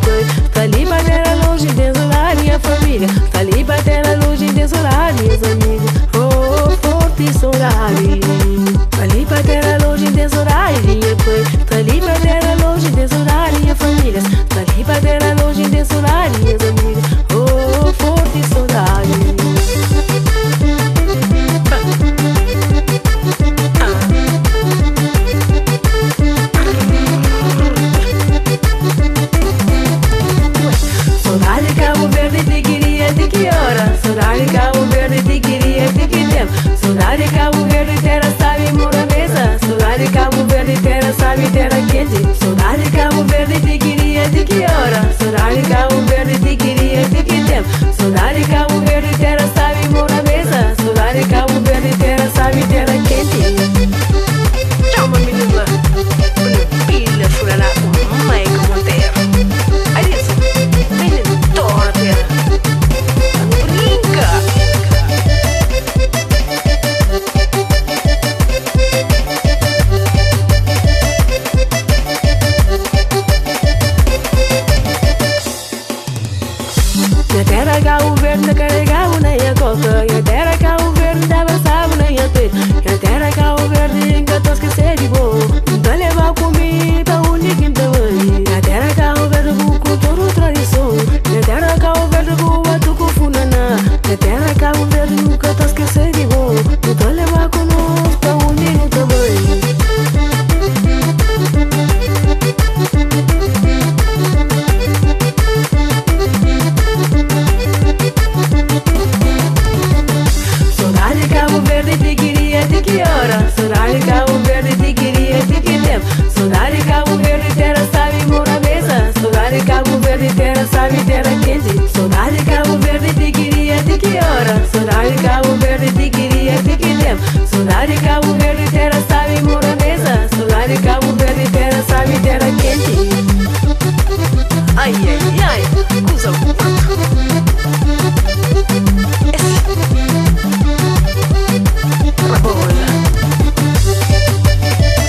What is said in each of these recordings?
pai. Tá ali pra terra longe, desolar minha família. Tá ali pra terra longe, desolar minhas amigas. Oh, forte saudade. Tá ali pra terra longe, desolar minha pai. Tá ali pra terra longe, desolar minha família. Tá ali pra terra longe, desolar minhas amigas. Oh, forte saudade. Sodadi Cabo-Verde, te queria, te que hora. Sodadi Cabo-Verde, te queria, te que tempo. Sodadi Cabo-Verde, terra sabe morabeza. Sodadi Cabo-Verde, terra sabe terra quente. Sodadi Cabo-Verde, te queria, te que hora. Sodadi Cabo-Verde, te queria, te que tempo. Sodadi Cabo-Verde, terra sabe morabeza. Sodadi Cabo-Verde, terra sabe terra quente. Chama menina, pilha furada, mãe como terra. Aí isso, menina, tora terra. Brinca. Nha Terra Cabo-Verde, caregabo na minha coca. Nha Terra Cabo-Verde, avançava na minha pele. Nha Terra Cabo-Verde, engatou esquecer de boa. Então levar comigo pra onde que então vai. Nha Terra Cabo-Verde, com cultura e tradição. Nha Terra Cabo-Verde, com o batu com funaná. Nha Terra Cabo-Verde, nunca tá esquecer de boa. Então levar conosco pra onde que então vai. Sodadi Cabo-Verde, te queria, te que hora. Sodadi Cabo-Verde, te queria, te que tempo. Sodadi Cabo-Verde, terra sabe morabeza. Sodadi Cabo-Verde, terra sabe terra quente. Sodadi Cabo-Verde, te queria, te que hora. Sodadi Cabo-Verde, te queria, te que tempo. Sodadi Cabo-Verde, terra sabe morabeza. Sodadi Cabo-Verde, terra sabe terra quente. Ai, ai, ai, usa muito.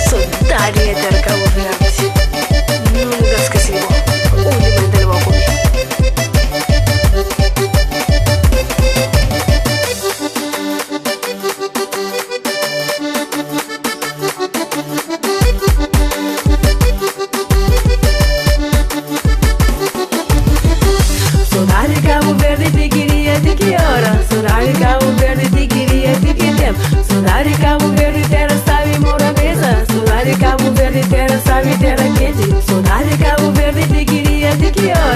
Sodadi Nha Terra Cabo-Verde. Nunca esqueci o alimento dele vai comer. Sodadi Cabo-Verde, te queria, te que hora. Sodadi Cabo-Verde, te queria, te que tempo. Sodadi Cabo-Verde, terra sabe morabeza. Sodadi Cabo-Verde, terra sabe terra quente. Sodadi Cabo-Verde, te queria, te que hora.